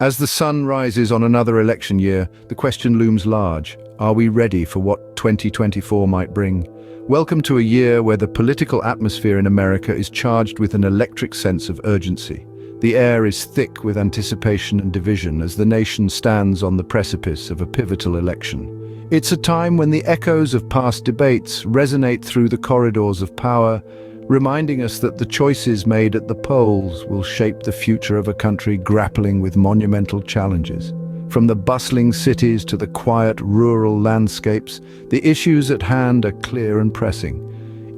As the sun rises on another election year, the question looms large. Are we ready for what 2024 might bring? Welcome to a year where the political atmosphere in America is charged with an electric sense of urgency. The air is thick with anticipation and division as the nation stands on the precipice of a pivotal election. It's a time when the echoes of past debates resonate through the corridors of power, reminding us that the choices made at the polls will shape the future of a country grappling with monumental challenges. From the bustling cities to the quiet rural landscapes, the issues at hand are clear and pressing.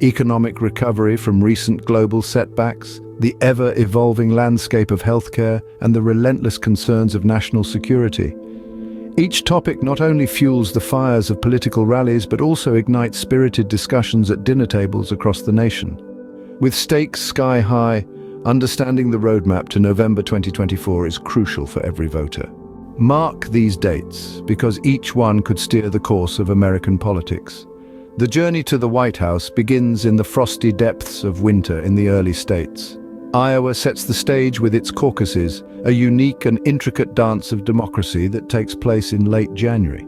Economic recovery from recent global setbacks, the ever-evolving landscape of healthcare, and the relentless concerns of national security. Each topic not only fuels the fires of political rallies but also ignites spirited discussions at dinner tables across the nation. With stakes sky high, understanding the roadmap to November 2024 is crucial for every voter. Mark these dates, because each one could steer the course of American politics. The journey to the White House begins in the frosty depths of winter in the early states. Iowa sets the stage with its caucuses, a unique and intricate dance of democracy that takes place in late January.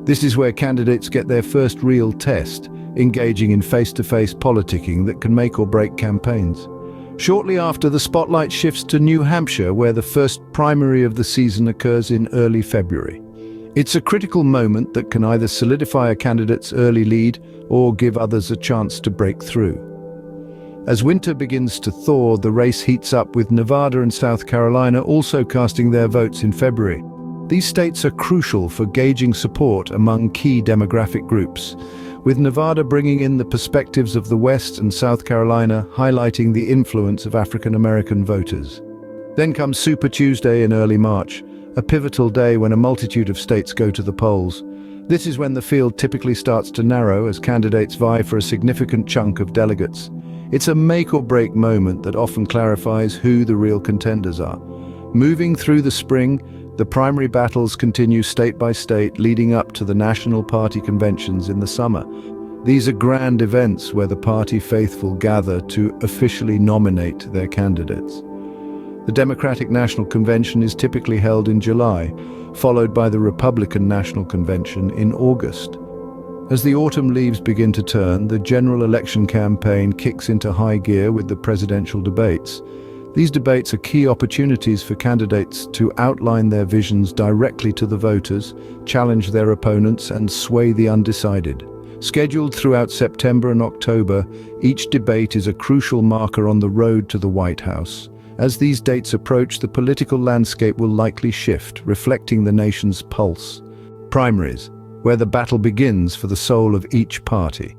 This is where candidates get their first real test, engaging in face-to-face politicking that can make or break campaigns. Shortly after, the spotlight shifts to New Hampshire, where the first primary of the season occurs in early February. It's a critical moment that can either solidify a candidate's early lead or give others a chance to break through. As winter begins to thaw, the race heats up, with Nevada and South Carolina also casting their votes in February. These states are crucial for gauging support among key demographic groups, with Nevada bringing in the perspectives of the West and South Carolina highlighting the influence of African American voters. Then comes Super Tuesday in early March, a pivotal day when a multitude of states go to the polls. This is when the field typically starts to narrow as candidates vie for a significant chunk of delegates. It's a make-or-break moment that often clarifies who the real contenders are. Moving through the spring, the primary battles continue state by state, leading up to the national party conventions in the summer. These are grand events where the party faithful gather to officially nominate their candidates. The Democratic National Convention is typically held in July, followed by the Republican National Convention in August. As the autumn leaves begin to turn, the general election campaign kicks into high gear with the presidential debates. These debates are key opportunities for candidates to outline their visions directly to the voters, challenge their opponents, and sway the undecided. Scheduled throughout September and October, each debate is a crucial marker on the road to the White House. As these dates approach, the political landscape will likely shift, reflecting the nation's pulse. Primaries, where the battle begins for the soul of each party.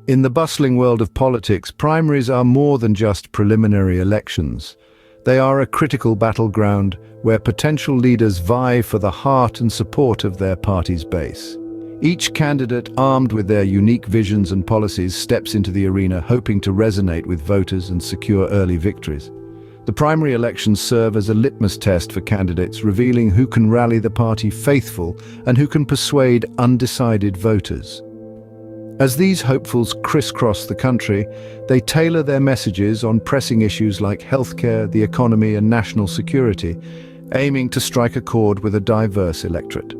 In the bustling world of politics, primaries are more than just preliminary elections. They are a critical battleground where potential leaders vie for the heart and support of their party's base. Each candidate, armed with their unique visions and policies, steps into the arena hoping to resonate with voters and secure early victories. The primary elections serve as a litmus test for candidates, revealing who can rally the party faithful and who can persuade undecided voters. As these hopefuls crisscross the country, they tailor their messages on pressing issues like healthcare, the economy, and national security, aiming to strike a chord with a diverse electorate.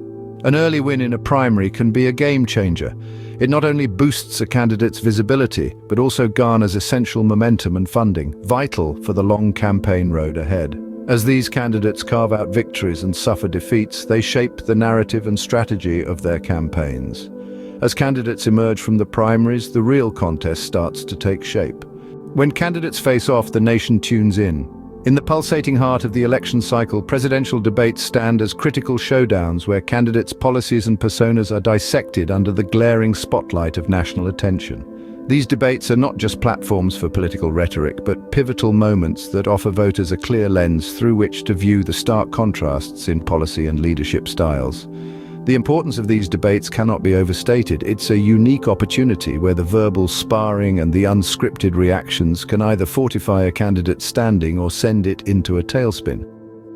An early win in a primary can be a game changer. It not only boosts a candidate's visibility, but also garners essential momentum and funding, vital for the long campaign road ahead. As these candidates carve out victories and suffer defeats, they shape the narrative and strategy of their campaigns. As candidates emerge from the primaries, the real contest starts to take shape. When candidates face off, the nation tunes in. In the pulsating heart of the election cycle, presidential debates stand as critical showdowns where candidates' policies and personas are dissected under the glaring spotlight of national attention. These debates are not just platforms for political rhetoric, but pivotal moments that offer voters a clear lens through which to view the stark contrasts in policy and leadership styles. The importance of these debates cannot be overstated. It's a unique opportunity where the verbal sparring and the unscripted reactions can either fortify a candidate's standing or send it into a tailspin.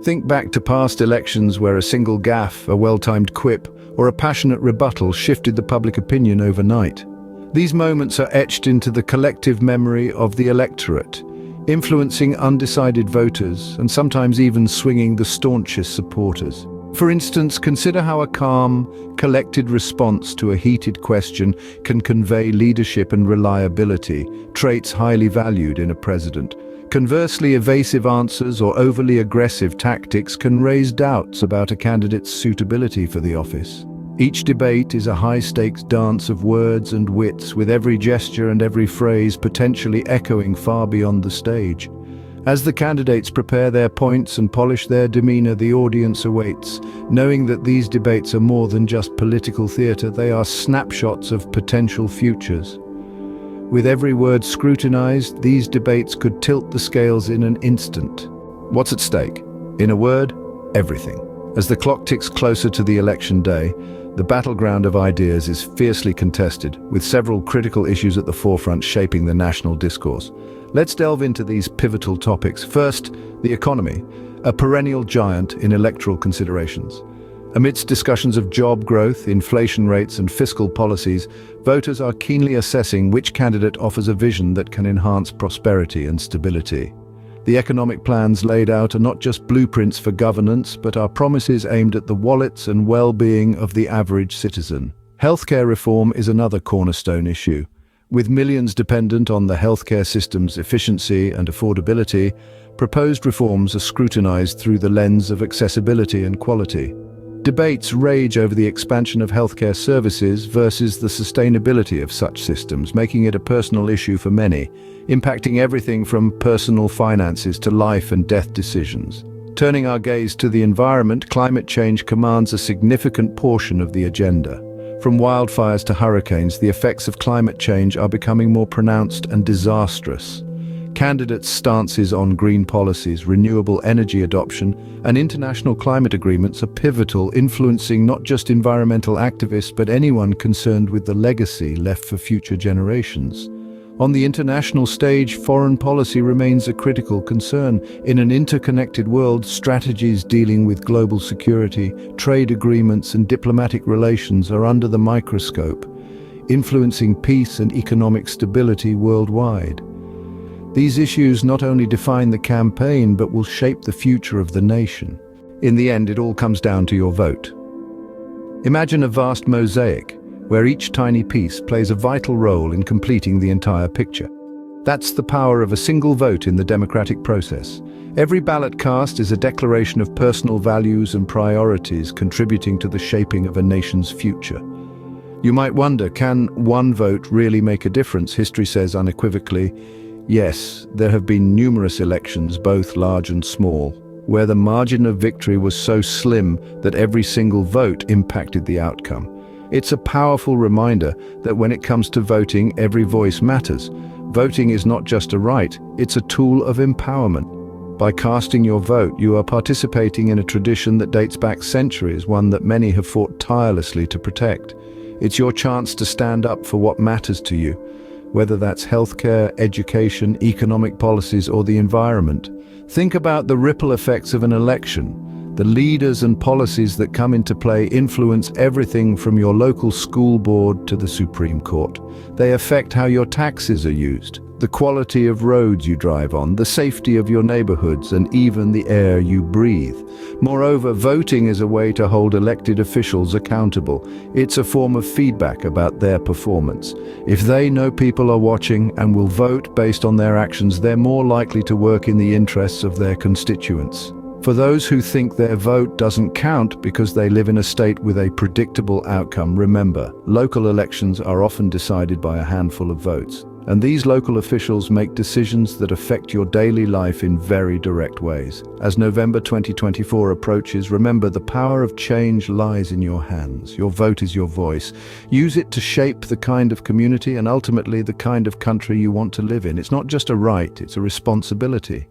Think back to past elections where a single gaffe, a well-timed quip, or a passionate rebuttal shifted the public opinion overnight. These moments are etched into the collective memory of the electorate, influencing undecided voters and sometimes even swinging the staunchest supporters. For instance, consider how a calm, collected response to a heated question can convey leadership and reliability, traits highly valued in a president. Conversely, evasive answers or overly aggressive tactics can raise doubts about a candidate's suitability for the office. Each debate is a high-stakes dance of words and wits, with every gesture and every phrase potentially echoing far beyond the stage. As the candidates prepare their points and polish their demeanor, the audience awaits, knowing that these debates are more than just political theater, they are snapshots of potential futures. With every word scrutinized, these debates could tilt the scales in an instant. What's at stake? In a word, everything. As the clock ticks closer to the election day, the battleground of ideas is fiercely contested, with several critical issues at the forefront shaping the national discourse. Let's delve into these pivotal topics. First, the economy, a perennial giant in electoral considerations. Amidst discussions of job growth, inflation rates, and fiscal policies, voters are keenly assessing which candidate offers a vision that can enhance prosperity and stability. The economic plans laid out are not just blueprints for governance, but are promises aimed at the wallets and well-being of the average citizen. Healthcare reform is another cornerstone issue. With millions dependent on the healthcare system's efficiency and affordability, proposed reforms are scrutinized through the lens of accessibility and quality. Debates rage over the expansion of healthcare services versus the sustainability of such systems, making it a personal issue for many, impacting everything from personal finances to life and death decisions. Turning our gaze to the environment, climate change commands a significant portion of the agenda. From wildfires to hurricanes, the effects of climate change are becoming more pronounced and disastrous. Candidates' stances on green policies, renewable energy adoption, and international climate agreements are pivotal, influencing not just environmental activists but anyone concerned with the legacy left for future generations. On the international stage, foreign policy remains a critical concern. In an interconnected world, strategies dealing with global security, trade agreements, and diplomatic relations are under the microscope, influencing peace and economic stability worldwide. These issues not only define the campaign but will shape the future of the nation. In the end, it all comes down to your vote. Imagine a vast mosaic where each tiny piece plays a vital role in completing the entire picture. That's the power of a single vote in the democratic process. Every ballot cast is a declaration of personal values and priorities contributing to the shaping of a nation's future. You might wonder, can one vote really make a difference? History says unequivocally, yes, there have been numerous elections, both large and small, where the margin of victory was so slim that every single vote impacted the outcome. It's a powerful reminder that when it comes to voting, every voice matters. Voting is not just a right, it's a tool of empowerment. By casting your vote, you are participating in a tradition that dates back centuries, one that many have fought tirelessly to protect. It's your chance to stand up for what matters to you, whether that's healthcare, education, economic policies, or the environment. Think about the ripple effects of an election. The leaders and policies that come into play influence everything from your local school board to the Supreme Court. They affect how your taxes are used, the quality of roads you drive on, the safety of your neighborhoods, and even the air you breathe. Moreover, voting is a way to hold elected officials accountable. It's a form of feedback about their performance. If they know people are watching and will vote based on their actions, they're more likely to work in the interests of their constituents. For those who think their vote doesn't count because they live in a state with a predictable outcome, remember, local elections are often decided by a handful of votes, and these local officials make decisions that affect your daily life in very direct ways. As November 2024 approaches, remember the power of change lies in your hands. Your vote is your voice. Use it to shape the kind of community and ultimately the kind of country you want to live in. It's not just a right, it's a responsibility.